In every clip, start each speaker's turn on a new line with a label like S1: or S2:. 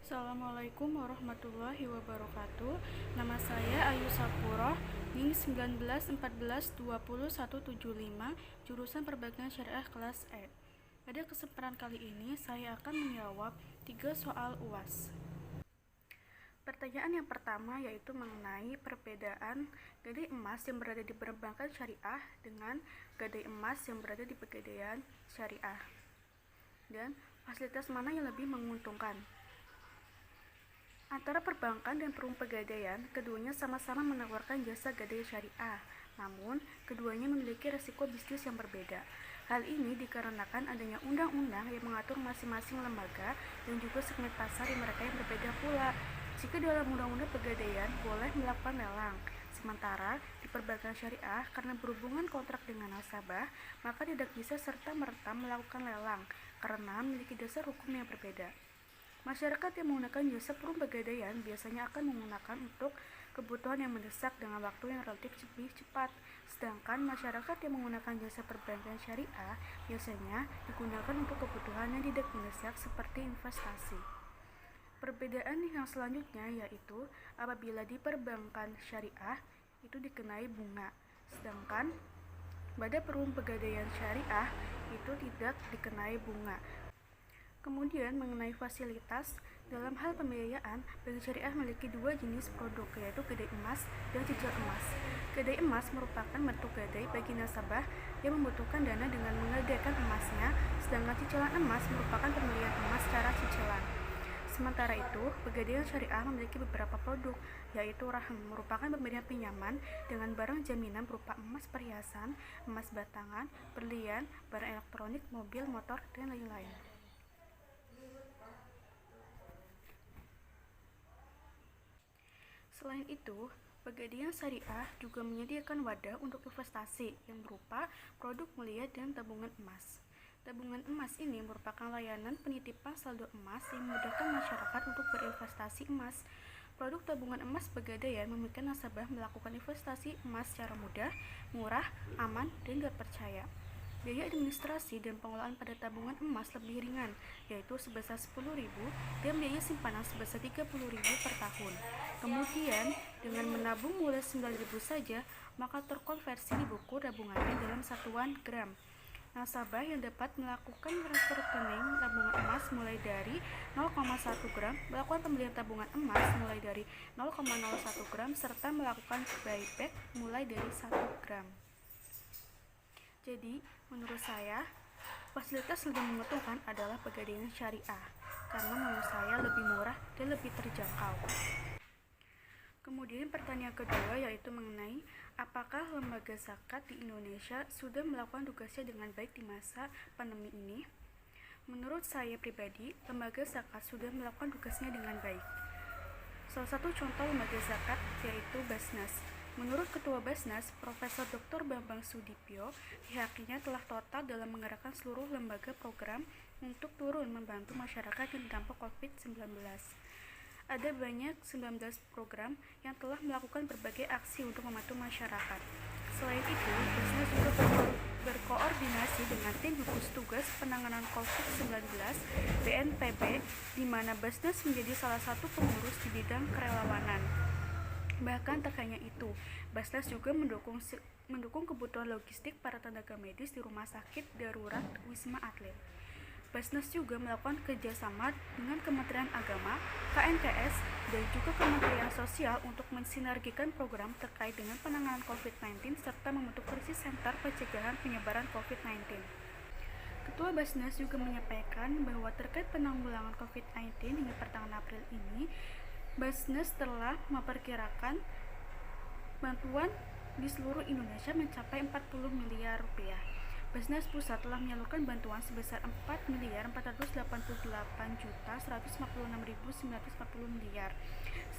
S1: Assalamualaikum warahmatullahi wabarakatuh. Nama saya Ayu Sapuroh, NIM 1914201175, jurusan Perbankan Syariah kelas E. Pada kesempatan kali ini saya akan menjawab 3 soal UAS. Pertanyaan yang pertama yaitu mengenai perbedaan gadai emas yang berada di perbankan syariah dengan gadai emas yang berada di pegadaian syariah, dan fasilitas mana yang lebih menguntungkan. Antara perbankan dan perum pegadaian, keduanya sama-sama menawarkan jasa gadai syariah, namun keduanya memiliki resiko bisnis yang berbeda. Hal ini dikarenakan adanya undang-undang yang mengatur masing-masing lembaga dan juga segmen pasar yang mereka yang berbeda pula. Jika dalam undang-undang pegadaian boleh melakukan lelang, sementara di perbankan syariah karena berhubungan kontrak dengan nasabah, maka tidak bisa serta-merta melakukan lelang karena memiliki dasar hukum yang berbeda. Masyarakat yang menggunakan jasa perum pegadaian biasanya akan menggunakan untuk kebutuhan yang mendesak dengan waktu yang relatif lebih cepat, sedangkan masyarakat yang menggunakan jasa perbankan syariah biasanya digunakan untuk kebutuhan yang tidak mendesak seperti investasi. Perbedaan yang selanjutnya yaitu apabila di perbankan syariah itu dikenai bunga, sedangkan pada perum pegadaian syariah itu tidak dikenai bunga. Kemudian mengenai fasilitas, dalam hal pembiayaan, bank syariah memiliki dua jenis produk, yaitu gadai emas dan cicil emas. Gadai emas merupakan bentuk gadai bagi nasabah yang membutuhkan dana dengan menggadaikan emasnya, sedangkan cicilan emas merupakan pembelian emas secara cicilan. Sementara itu, pegadaian syariah memiliki beberapa produk, yaitu rahn, merupakan pemberian pinjaman dengan barang jaminan berupa emas perhiasan, emas batangan, berlian, barang elektronik, mobil, motor, dan lain-lain. Selain itu, pegadaian syariah juga menyediakan wadah untuk investasi yang berupa produk mulia dan tabungan emas. Tabungan emas ini merupakan layanan penitipan saldo emas yang memudahkan masyarakat untuk berinvestasi emas. Produk tabungan emas pegadaian memungkinkan nasabah melakukan investasi emas secara mudah, murah, aman, dan terpercaya. Biaya administrasi dan pengelolaan pada tabungan emas lebih ringan, yaitu sebesar Rp10.000 dan biaya simpanan sebesar Rp30.000 per tahun. Kemudian, dengan menabung mulai Rp9.000 saja, maka terkonversi di buku tabungannya dalam satuan gram. Nasabah yang dapat melakukan transfer rekening tabungan emas mulai dari 0,1 gram, melakukan pembelian tabungan emas mulai dari 0,01 gram, serta melakukan buyback mulai dari 1 gram. Jadi, menurut saya, fasilitas lebih menguntungkan adalah pegadaian syariah, karena menurut saya lebih murah dan lebih terjangkau. Kemudian pertanyaan kedua yaitu mengenai apakah lembaga zakat di Indonesia sudah melakukan tugasnya dengan baik di masa pandemi ini? Menurut saya pribadi, lembaga zakat sudah melakukan tugasnya dengan baik. Salah satu contoh lembaga zakat yaitu Basnas. Menurut Ketua Basnas, Profesor Dr. Bambang Sudipyo, pihaknya telah total dalam menggerakkan seluruh lembaga program untuk turun membantu masyarakat yang terdampak COVID-19. Ada banyak 19 program yang telah melakukan berbagai aksi untuk membantu masyarakat. Selain itu, Basnas juga berkoordinasi dengan tim gugus tugas penanganan COVID-19 BNPB, di mana Basnas menjadi salah satu pengurus di bidang kerelawanan. Bahkan tak hanya itu, Basnas juga mendukung kebutuhan logistik para tenaga medis di Rumah Sakit Darurat Wisma Atlet. Basnas juga melakukan kerjasama dengan Kementerian Agama, KNKS, dan juga Kementerian Sosial untuk mensinergikan program terkait dengan penanganan COVID-19 serta membentuk krisis center pencegahan penyebaran COVID-19. Ketua Basnas juga menyampaikan bahwa terkait penanggulangan COVID-19 hingga pertengahan April ini, Basnas telah memperkirakan bantuan di seluruh Indonesia mencapai 40 miliar rupiah. Basnas Pusat telah menyalurkan bantuan sebesar 4.488.156.940 miliar.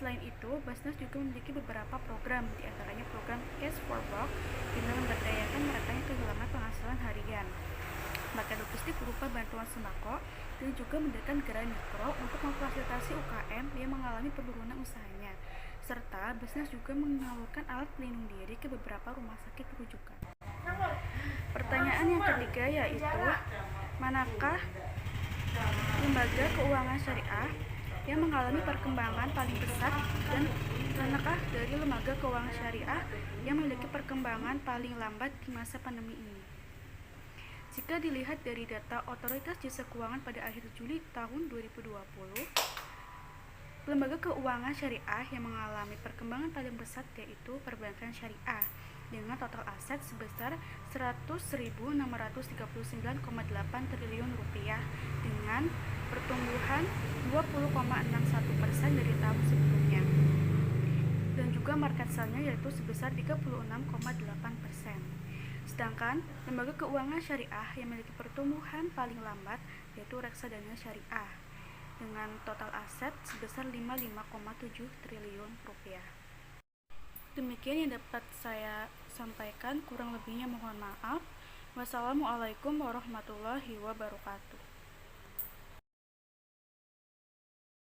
S1: Selain itu, Basnas juga memiliki beberapa program, diantaranya program Cash for Work, dengan memberdayakan mereka yang kehilangan penghasilan harian, bahkan logistik berupa bantuan sembako, dan juga mendirikan gerai mikro untuk memfasilitasi UKM yang mengalami penurunan usahanya. Serta Basnas juga menyalurkan alat pelindung diri ke beberapa rumah sakit rujukan. Pertanyaan yang ketiga yaitu, manakah lembaga keuangan syariah yang mengalami perkembangan paling pesat dan manakah dari lembaga keuangan syariah yang memiliki perkembangan paling lambat di masa pandemi ini? Jika dilihat dari data Otoritas Jasa Keuangan pada akhir Juli tahun 2020, lembaga keuangan syariah yang mengalami perkembangan paling pesat yaitu perbankan syariah dengan total aset sebesar Rp100.639,8 triliun dengan pertumbuhan 20,61% dari tahun sebelumnya, dan juga market share-nya yaitu sebesar 36,8%. Sedangkan lembaga keuangan syariah yang memiliki pertumbuhan paling lambat yaitu reksadana syariah dengan total aset sebesar Rp55,7 triliun. Demikian yang dapat saya sampaikan, kurang lebihnya mohon maaf. Wassalamualaikum warahmatullahi wabarakatuh.